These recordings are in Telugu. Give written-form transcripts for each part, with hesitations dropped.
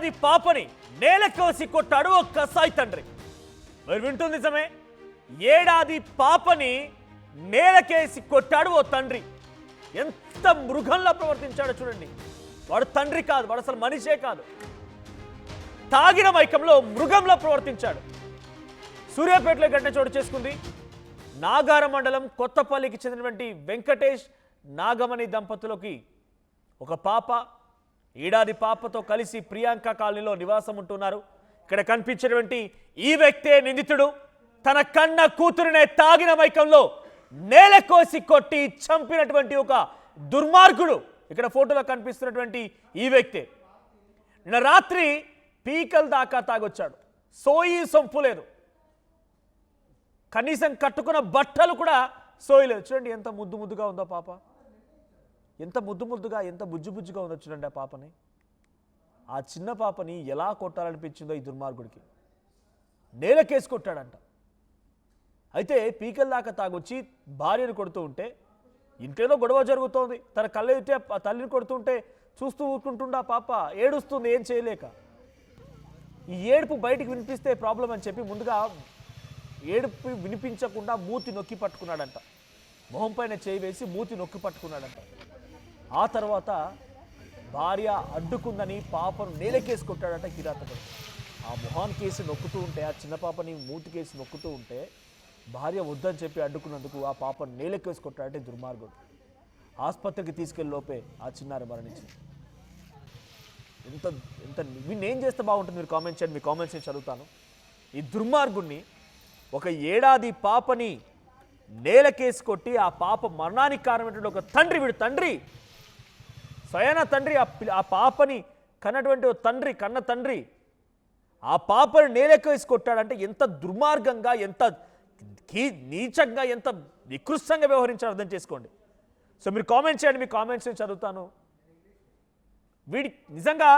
ఏడాది పాపని నేలకోసి కొట్టాడు ఓ కసాయి తండ్రి. మీరు వింటుంది నిజమే. ఏడాది పాపని నేలకేసి కొట్టాడు ఓ తండ్రి. ఎంత మృగంలా ప్రవర్తించాడో చూడండి. వాడు తండ్రి కాదు, వాడు అసలు మనిషే కాదు. తాగిన మైకంలో మృగంలో ప్రవర్తించాడు. సూర్యాపేటలో ఘటన చోటు చేసుకుంది. నాగార మండలం కొత్తపల్లికి చెందినటువంటి వెంకటేష్ నాగమణి దంపతులకి ఒక పాప, ఏడాది పాపతో కలిసి ప్రియాంక కాలనీలో నివాసం ఉంటున్నారు. ఇక్కడ కనిపించినటువంటి ఈ వ్యక్తే నిందితుడు. తన కన్న కూతురునే తాగిన మైకంలో నేలకోసి కొట్టి చంపినటువంటి ఒక దుర్మార్గుడు. ఇక్కడ ఫోటోలో కనిపిస్తున్నటువంటి ఈ వ్యక్తే. నిన్న రాత్రి పీకల దాకా తాగొచ్చాడు. సోయి సొంపు లేదు, కనీసం కట్టుకున్న బట్టలు కూడా సోయలేదు. చూడండి ఎంత ముద్దు ముద్దుగా ఉందో పాప, ఎంత ముద్దు ముద్దుగా, ఎంత బుజ్జు బుజ్జుగా ఉందో చూడండి ఆ పాపని. ఆ చిన్న పాపని ఎలా కొట్టాలనిపించిందో ఈ దుర్మార్గుడికి. నేలకేసి కొట్టాడంట. అయితే పీకల దాకా తాగొచ్చి భార్యను కొడుతూ ఉంటే, ఇంకేదో గొడవ జరుగుతోంది, తన కళ్ళెత్తే తల్లిని కొడుతుంటే చూస్తూ ఊరుకుంటుండే ఆ పాప ఏడుస్తుంది ఏం చేయలేక. ఈ ఏడుపు బయటికి వినిపిస్తే ప్రాబ్లం అని చెప్పి ముందుగా ఏడుపు వినిపించకుండా మూతి నొక్కి పట్టుకున్నాడంట. మొహం పైన చేయి వేసి మూతి నొక్కి పట్టుకున్నాడంట. ఆ తర్వాత భార్య అడ్డుకుందని పాపను నేలకేసి కొట్టాడంట కిరాతకుడు. ఆ మొహాన్ కేసి నొక్కుతూ ఉంటే, ఆ చిన్న పాపని మూతి కేసి నొక్కుతూ ఉంటే భార్య వద్దని చెప్పి అడ్డుకున్నందుకు ఆ పాపను నేలకేసి కొట్టాడంటే దుర్మార్గుడు. ఆసుపత్రికి తీసుకెళ్లి లోపే ఆ చిన్నారి మరణించింది. ఎంత ఎంత వీడిని ఏం చేస్తే బాగుంటుంది మీరు కామెంట్ చేయండి. మీ కామెంట్స్ నేను చదువుతాను. ఈ దుర్మార్గుడిని, ఒక ఏడాది పాపని నేలకేసి కొట్టి ఆ పాప మరణానికి కారణమైనటువంటి ఒక తండ్రి, వీడు తండ్రి, స్వయాన తండ్రి, ఆ పాపని కన్నటువంటి ఓ తండ్రి, కన్న తండ్రి ఆ పాపని నేలకేసి కొట్టాడంటే ఎంత దుర్మార్గంగా, ఎంత నీచంగా, ఎంత నికృష్టంగా వ్యవహరించారు అర్థం చేసుకోండి. సో మీరు కామెంట్ చేయండి, మీ కామెంట్స్ నేను చదువుతాను. వీడి నిజంగా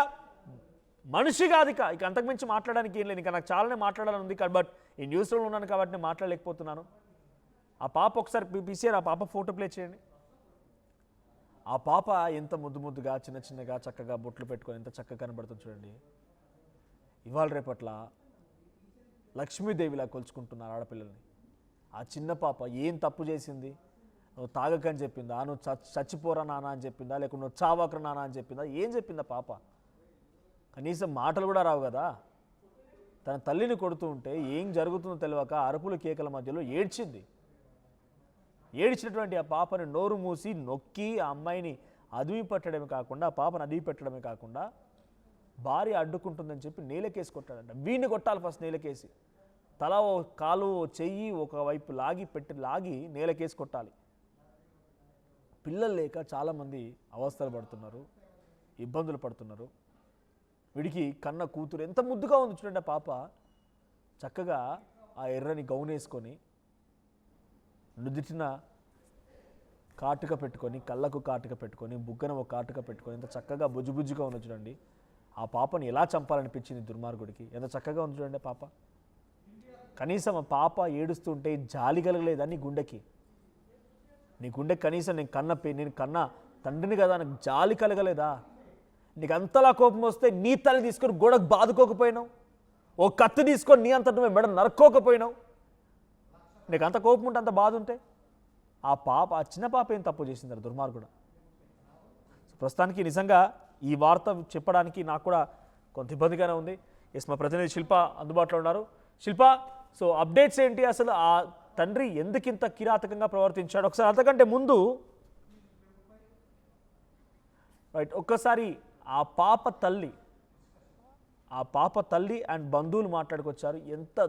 మనిషి కాదు. ఇక అంతకుమించి మాట్లాడడానికి ఏం లేదు. ఇంకా నాకు చాలానే మాట్లాడాలని ఉంది, బట్ ఈ న్యూస్లో ఉన్నాను కాబట్టి నేను మాట్లాడలేకపోతున్నాను. ఆ పాప ఒకసారి పీసీఆర్, ఆ పాప ఫోటో ప్లే చేయండి. ఆ పాప ఎంత ముద్దు ముద్దుగా, చిన్న చిన్నగా, చక్కగా బొట్లు పెట్టుకొని ఎంత చక్కగా కనబడుతుంది చూడండి. ఇవాళ రేపట్ల లక్ష్మీదేవిలా కొలుచుకుంటున్నారు ఆడపిల్లల్ని. ఆ చిన్న పాప ఏం తప్పు చేసింది? నువ్వు తాగకని చెప్పిందా? నువ్వు చచ్చిపోరా నాన్న అని చెప్పిందా? లేకుంటే నువ్వు చావకరా నాన్న అని చెప్పిందా? ఏం చెప్పిందా పాప? కనీసం మాటలు కూడా రావు కదా. తన తల్లిని కొడుతూ ఉంటే ఏం జరుగుతుందో తెలియక అరుపుల కేకల మధ్యలో ఏడ్చింది. ఏడ్చినటువంటి ఆ పాపని నోరు మూసి నొక్కి ఆ అమ్మాయిని అదివి పెట్టడమే కాకుండా, ఆ పాపను అదివి పెట్టడమే కాకుండా భార్య అడ్డుకుంటుందని చెప్పి నేలకేసి కొట్టాడంట. వీడిని కొట్టాలి ఫస్ట్ నేలకేసి. తల ఓ కాలు ఓ చెయ్యి ఒకవైపు లాగి నేలకేసి కొట్టాలి. పిల్లలు లేక చాలామంది అవస్థలు పడుతున్నారు, ఇబ్బందులు పడుతున్నారు. వీడికి కన్న కూతురు ఎంత ముద్దుగా ఉంది చూడండి. ఆ పాప చక్కగా ఆ ఎర్రని గౌన్ వేసుకొని, నుదిటిన కాటుక పెట్టుకొని, కళ్ళకు కాటుక పెట్టుకొని, బుగ్గన ఒక కాటుక పెట్టుకొని ఎంత చక్కగా బుజ్జుబుజ్జుగా ఉంది చూడండి. ఆ పాపని ఎలా చంపాలనిపించింది దుర్మార్గుడికి. ఎంత చక్కగా ఉంది చూడండి పాప. కనీసం ఆ పాప ఏడుస్తుంటే జాలి కలగలేదా నీ గుండెకి? నీ గుండెకి కనీసం నేను కన్న తండ్రిని కదా, నాకు జాలి కలగలేదా? నీకు అంతలా కోపం వస్తే నీ తల్లి తీసుకొని గోడకు బాదుకోకపోయినావు, ఓ కత్తి తీసుకొని నీ అంత నువ్వు మెడ నరుక్కోకపోయినావు. నీకు అంత కోపం ఉంటే, అంత బాధ ఉంటే, ఆ చిన్న పాప ఏం తప్పు చేసింది దుర్మార్గుడు. ప్రస్తుతానికి నిజంగా ఈ వార్త చెప్పడానికి నాకు కూడా కొంత ఇబ్బందిగానే ఉంది. ఎస్, మా ప్రతినిధి శిల్ప అందుబాటులో ఉన్నారు. శిల్ప, సో అప్డేట్స్ ఏంటి? అసలు ఆ తండ్రి ఎందుకు ఇంత కిరాతకంగా ప్రవర్తించాడు? ఒకసారి అంతకంటే ముందు ఒక్కసారి ఆ పాప తల్లి అండ్ బంధువులు మాట్లాడుకొచ్చారు. ఎంత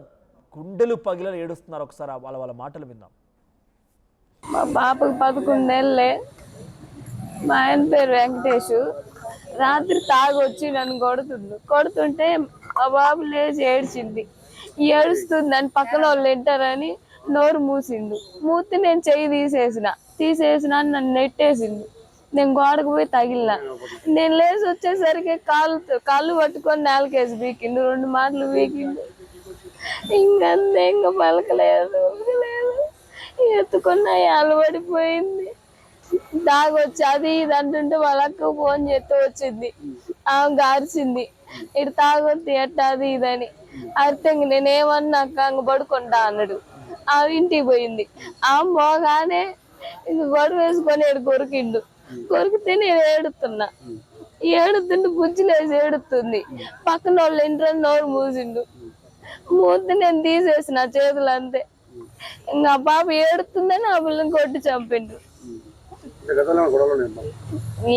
గుండెలు పగిలి ఏడుస్తున్నారు. ఒకసారి వాళ్ళ మాటలు విందాం. మా పాపకు 11 నెలలే. మా ఆయన పేరు వెంకటేష్. రాత్రి తాగొచ్చి నన్ను కొడుతుంటే మా బాబు లేచి ఏడ్చింది. ఏడుస్తుందని పక్కన వాళ్ళు వింటారని నోరు మూతి నేను చెయ్యి తీసేసిన నన్ను నెట్టేసింది. నేను గోడకు పోయి తగిలినా. నేను లేచి వచ్చేసరికి కాళ్ళు పట్టుకొని నేలకేసి వీకిండు. 2 మాటలు వీకిండు. ఇంకంతే, ఇంకా పలకలేదు, ఎత్తుకున్న అలవడిపోయింది. దాగొచ్చి అది ఇది అంటుంటే వాళ్ళ అక్క ఫోన్ చేస్తే వచ్చింది. ఆమె గారిచింది. ఇటు తాగొద్దు ఎట్టాది ఇదని అయితే నేనేమన్నా అక్క పడుకుంటా అన్నాడు. ఆ ఇంటికి పోయింది. ఆ మోగానే ఇంక గొడవ వేసుకొని ఏడు కొరికిండు. కొరికితే నేను ఏడుతున్నా. ఏడుతుంటే బుజ్జిలేసి ఏడుతుంది. పక్కన వాళ్ళ ఇంట్లో నోరు మూసిండు. మూస్తే నేను తీసేసిన చేతులు అంతే. ఇంకా పాప ఏడుతుందని ఆ పిల్లని కొట్టి చంపిండు.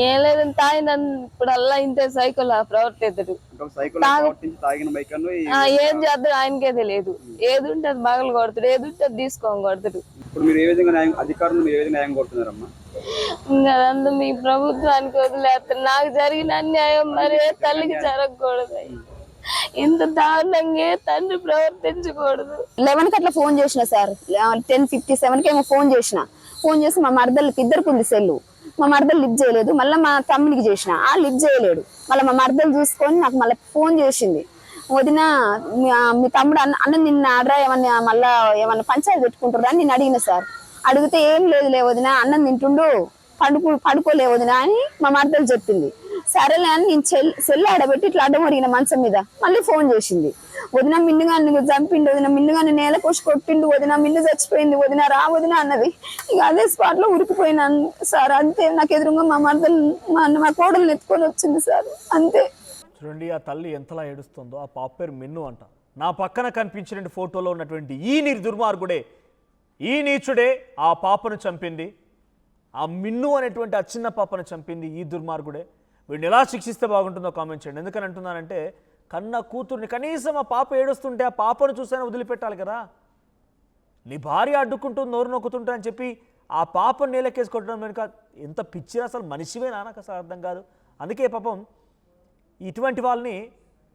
ఏం లేదని తాగిన ఇప్పుడు అల్లా ఇంతే సైకిల్ ప్రవర్తిస్తాడు. ఏం చేస్తాడు ఆయనకే తెలియదు. ఏది ఉంటే అది బగలు కొడతాడు, ఏది ఉంటే అది తీసుకొని కొడతాడు. ఇంకా అదంతా మీ ప్రభుత్వానికి వదిలేస్తారు. నాకు జరిగిన అన్యాయం మరే తల్లికి జరగకూడదు. ఇంత దారుణంగా తండ్రి ప్రవర్తించకూడదు. 11కి అట్లా ఫోన్ చేసిన సార్. 10:57కి ఏమో ఫోన్ చేసి మా మరదలకి ఇద్దరికి ఉంది సెల్లు. మా మరదలు లిఫ్ట్ చేయలేదు. మళ్ళీ మా తమ్ముడికి చేసిన, ఆ లిఫ్ట్ చేయలేడు. మళ్ళీ మా మరదలు చూసుకొని నాకు మళ్ళీ ఫోన్ చేసింది. వదిన మీ తమ్ముడు అన్న నిన్న ఆడరా ఏమన్నా మళ్ళా ఏమన్నా పంచాయతీ పెట్టుకుంటారా అని నేను అడిగిన సార్. అడిగితే ఏం లేదులే వదిన, అన్నం తింటుండు, పడుకోలే వదిన అని మా మరదలు చెప్పింది. సరేలే అని నేను సెల్ ఆడబెట్టి ఇట్లా అడ్డం అడిగిన మంచం మీద. మళ్ళీ ఫోన్ చేసింది. వదిన మిన్నుగాన్ని చంపిండు, వదిన మిన్నుగాన్ని నేల కోసి కొట్టిండు, వదిన మిన్ను చచ్చిపోయింది, వదిన రా వదిన అన్నది. ఇక అదే స్పాట్ లో ఉరికిపోయినాను సార్. అంతే. నాకు ఎదురుగా మా మరదలు మా కోడలు ఎత్తుకొని వచ్చింది సార్. అంతే. చూడండి ఆ తల్లి ఎంతలా ఏడుస్తుందో. ఆ పాప పేరు మిన్ను అంట. నా పక్కన కనిపించిన ఫోటోలో ఉన్నటువంటి ఈ దుర్మార్గుడే, ఈ నీచుడే ఆ పాపను చంపింది. ఆ మిన్ను అనేటువంటి ఆ చిన్న పాపను చంపింది ఈ దుర్మార్గుడే. వీడిని ఎలా శిక్షిస్తే బాగుంటుందో కామెంట్ చేయండి. ఎందుకని అంటున్నానంటే కన్న కూతుర్ని కనీసం ఆ పాప ఏడుస్తుంటే ఆ పాపను చూసైనా వదిలిపెట్టాలి కదా. నీ భార్య అడ్డుకుంటుంది, నోరు నొక్కుతుంటా అని చెప్పి ఆ పాపను నేలకేసి కొట్టడం వెనుక ఎంత పిచ్చి, అసలు మనిషివే నాకు అసలు అర్థం కాదు. అందుకే పాపం ఇటువంటి వాళ్ళని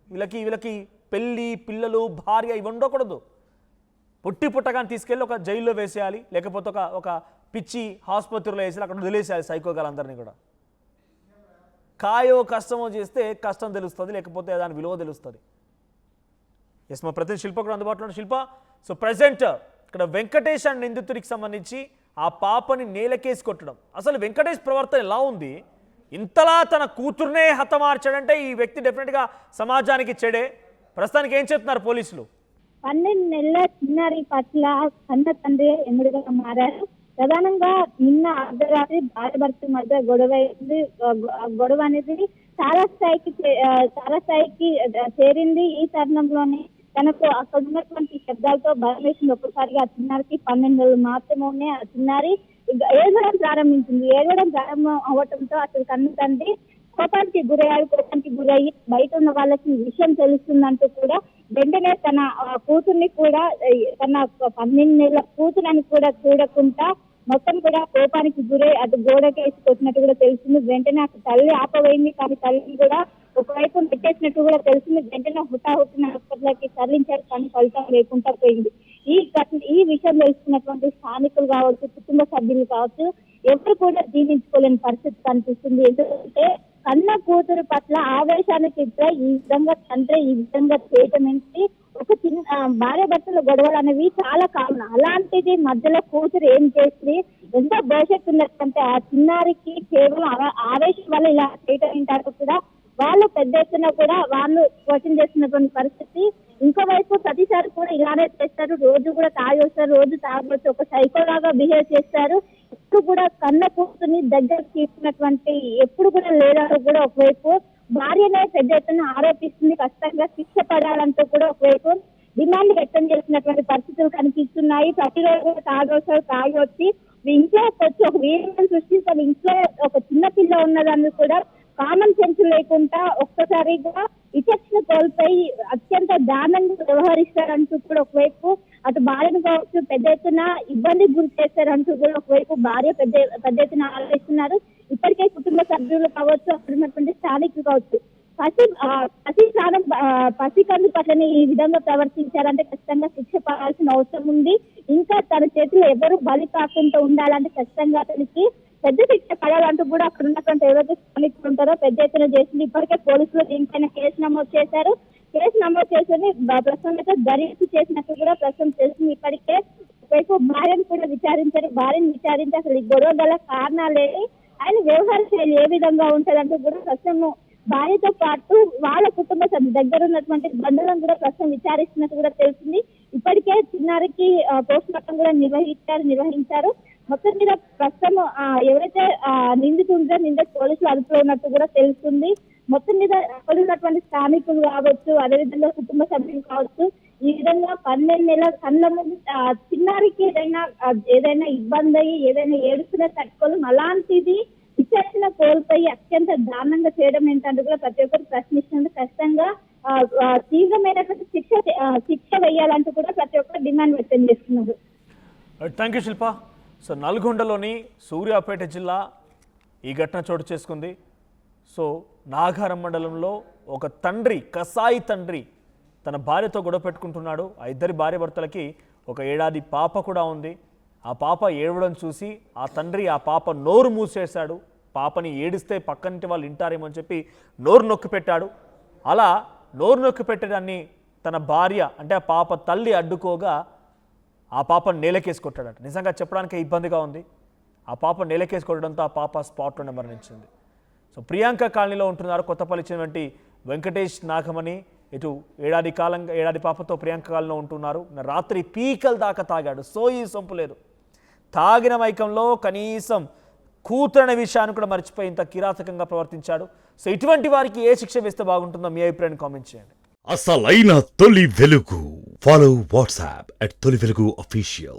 వీళ్ళకి పెళ్ళి, పిల్లలు, భార్య ఇవి ఉండకూడదు. పుట్టగానే తీసుకెళ్ళి ఒక జైల్లో వేసేయాలి, లేకపోతే ఒక పిచ్చి ఆసుపత్రిలో వేసి అక్కడ వదిలేసేయాలి సైకోగాలందరినీ కూడా. కాయో కష్టమో చేస్తే కష్టం తెలుస్తుంది, లేకపోతే దాని విలువ తెలుస్తుంది. ఎస్, మా ప్రతి శిల్ప కూడా అందుబాటులో ఉన్న శిల్ప. సో ప్రజెంట్ ఇక్కడ వెంకటేష్ అండ్ నిందితుడికి సంబంధించి ఆ పాపని నేలకేసి కొట్టడం, అసలు వెంకటేష్ ప్రవర్తన ఎలా ఉంది? ఇంతలా తన కూతుర్నే హతమార్చాడంటే ఈ వ్యక్తి డెఫినెట్గా సమాజానికి చెడే. ప్రస్తుతానికి ఏం చెప్తున్నారు పోలీసులు? 12 నెలల చిన్నారి పట్ల కన్న తండ్రి ఎముడిగా మారారు. ప్రధానంగా నిన్న అర్ధరాత్రి భార్య భర్త మధ్య గొడవ అనేది చాలా స్థాయికి చేరింది. ఈ తరుణంలోనే తనకు అక్కడ ఉన్నటువంటి శబ్దాలతో భయం వేసింది. ఒక్కసారిగా ఆ చిన్నారికి 12 నెలలు మాత్రమే ఉన్నాయి. ఆ చిన్నారి ఏడవడం ప్రారంభించింది. ఏడవడం ప్రారంభం అవ్వటంతో అసలు కన్న తండ్రి కోపానికి గురయ్యి బయట ఉన్న వాళ్ళకి విషయం తెలుస్తుందంటూ కూడా వెంటనే తన కూతుర్ని కూడా, తన 12 నెలల కూతురని కూడా చూడకుండా మొత్తం కూడా కోపానికి గురై అటు గోడకేసి కొట్టినట్టు కూడా తెలిసింది. వెంటనే అక్కడ తల్లి ఆపబోయింది, కానీ తల్లిని కూడా ఒకవైపు నెట్టేసినట్టు కూడా తెలిసింది. వెంటనే హుటాహుటిన హాస్పిటల్కి తరలించారు, కానీ ఫలితం లేకుండా పోయింది. ఈ విషయం తెలుసుకున్నటువంటి స్థానికులు కావచ్చు, కుటుంబ సభ్యులు కావచ్చు, ఎవరు కూడా జీర్ణించుకోలేని పరిస్థితి కనిపిస్తుంది. ఎందుకంటే కన్న కూతురు పట్ల ఆవేశానికి ఈ విధంగా తండ్రి ఈ విధంగా చేయటం ఏంటి? ఒక చిన్న భార్య భర్తల గొడవలు అనేవి చాలా కామన్. అలాంటిది మధ్యలో కూతురు ఏం చేసి ఎంతో భవిష్యత్తు ఉన్నట్టు ఆ చిన్నారికి కేవలం ఆవేశం వల్ల ఇలా చేయటం ఏంటంటూ కూడా వాళ్ళు పెద్ద ఎత్తున కూడా వాళ్ళు క్వశ్చన్ చేస్తున్నటువంటి పరిస్థితి. ఇంకోవైపు ప్రతిసారి కూడా ఇలానే చేస్తారు, రోజు కూడా తాగి వస్తారు, రోజు తాగొచ్చు, ఒక సైకోలాగా బిహేవ్ చేస్తారు. ఎప్పుడు కూడా కన్న కూతుర్ని దగ్గరకు తీసుకున్నటువంటి ఎప్పుడు కూడా లేదంటూ కూడా ఒకవైపు భార్యనే పెద్ద ఎత్తున ఆరోపిస్తుంది. ఖచ్చితంగా శిక్ష పడాలంటూ కూడా ఒకవైపు డిమాండ్ వ్యక్తం చేసినటువంటి పరిస్థితులు కనిపిస్తున్నాయి. ప్రతిరోజు కూడా తాగి వచ్చి ఇంట్లో వచ్చి ఒక వీడియోని సృష్టిస్తారు. ఇంట్లో ఒక చిన్న పిల్ల ఉన్నదాన్ని కూడా కామన్ సెన్స్ లేకుండా ఒక్కసారిగా విచక్షణ కోల్పోయి అత్యంత దారుణంగా వ్యవహరిస్తారంటూ కూడా ఒకవైపు అటు భార్యను కావచ్చు పెద్ద ఎత్తున ఇబ్బందికి గురి చేస్తారంటూ కూడా ఒకవైపు భార్య పెద్ద ఎత్తున ఆలోచిస్తున్నారు. ఇప్పటికే కుటుంబ సభ్యులు కావచ్చు, అక్కడ ఉన్నటువంటి స్థానికులు కావచ్చు, పసికందు పట్లని ఈ విధంగా ప్రవర్తించారంటే ఖచ్చితంగా శిక్ష పడాల్సిన అవసరం ఉంది. ఇంకా తన చేతిలో ఎవరు బలి కాకుండా ఉండాలంటే ఖచ్చితంగా అతనికి పెద్ద శిక్ష పడాలంటూ కూడా అక్కడ ఉన్నటువంటి ఎవరైతే స్థానికులు ఉంటారో పెద్ద ఎత్తున చేసింది. ఇప్పటికే పోలీసులు దీనిపైన కేసు నమోదు చేశారు. కేసు నమోదు చేసి ప్రస్తుతం అయితే దర్యాప్తు చేసినట్టు కూడా ప్రస్తుతం తెలిసింది. ఇప్పటికే వైపు భార్యను కూడా విచారించారు. భార్యను విచారించి అసలు ఈ గొడవ గల కారణాలేని, ఆయన వ్యవహార శైలి ఏ విధంగా ఉంటుందంటూ కూడా ప్రస్తుతం భార్యతో పాటు వాళ్ళ కుటుంబ సభ్యుల దగ్గర ఉన్నటువంటి బంధువులను కూడా ప్రస్తుతం విచారిస్తున్నట్టు కూడా తెలిసింది. ఇప్పటికే చిన్నారికి పోస్ట్ మార్టం కూడా నిర్వహించారు. మొత్తం మీద ప్రస్తుతం ఎవరైతే నిందితుడితో పోలీసులు అదుపులో ఉన్నట్టు కూడా తెలుస్తుంది. మొత్తం మీద అక్కడ ఉన్నటువంటి స్థానికులు కావచ్చు, అదేవిధంగా కుటుంబ సభ్యులు కావచ్చు, ఈ విధంగా 12 నెలల కళ్ళ ముందు చిన్నారికి ఏదైనా ఇబ్బంది అయ్యి ఏదైనా ఏడుస్తున్న తట్టుకోవడం, అలాంటిది విచక్షణ కోల్పోయి అత్యంత దారుణంగా చేయడం ఏంటంటే కూడా ప్రతి ఒక్కరు ప్రశ్నిస్తున్నారు. ఖచ్చితంగా తీవ్రమైనటువంటి శిక్ష వేయాలంటూ కూడా ప్రతి ఒక్కరు డిమాండ్ వ్యక్తం చేస్తున్నారు. Thank you Shilpa. సో నల్గొండలోని సూర్యాపేట జిల్లా ఈ ఘటన చోటు చేసుకుంది. సో నాగారం మండలంలో ఒక తండ్రి, కసాయి తండ్రి తన భార్యతో గొడవ పెట్టుకుంటున్నాడు. ఆ ఇద్దరి భార్య భర్తలకి ఒక ఏడాది పాప కూడా ఉంది. ఆ పాప ఏడవడం చూసి ఆ తండ్రి ఆ పాప నోరు మూసేశాడు. పాపని ఏడిస్తే పక్కనింటి వాళ్ళు వింటారేమో అని చెప్పి నోరు నొక్కి పెట్టాడు. అలా నోరు నొక్కి పెట్టడాన్ని తన భార్య అంటే ఆ పాప తల్లి అడ్డుకోగా ఆ పాప నేలకేసి కొట్టాడట. నిజంగా చెప్పడానికి ఇబ్బందిగా ఉంది. ఆ పాప నేలకేసి కొట్టడంతో ఆ పాప స్పాట్లోనే మరణించింది. సో ప్రియాంక కాలనీలో ఉంటున్నారు కొత్తపల్లి చెందినటువంటి వెంకటేష్ నాగమణి. ఇటు ఏడాది పాపతో ప్రియాంక కాలనీలో ఉంటున్నారు. రాత్రి పీకల దాకా తాగాడు. సోయి సొంపు లేదు. తాగిన మైకంలో కనీసం కూతురనే విషయాన్ని కూడా మర్చిపోయి ఇంత కిరాతకంగా ప్రవర్తించాడు. సో ఇటువంటి వారికి ఏ శిక్ష వేస్తే బాగుంటుందో మీ అభిప్రాయాన్ని కామెంట్ చేయండి. అసలైన తొలి వెలుగు. ఫాలో వాట్సాప్ @తొలి వెలుగు official.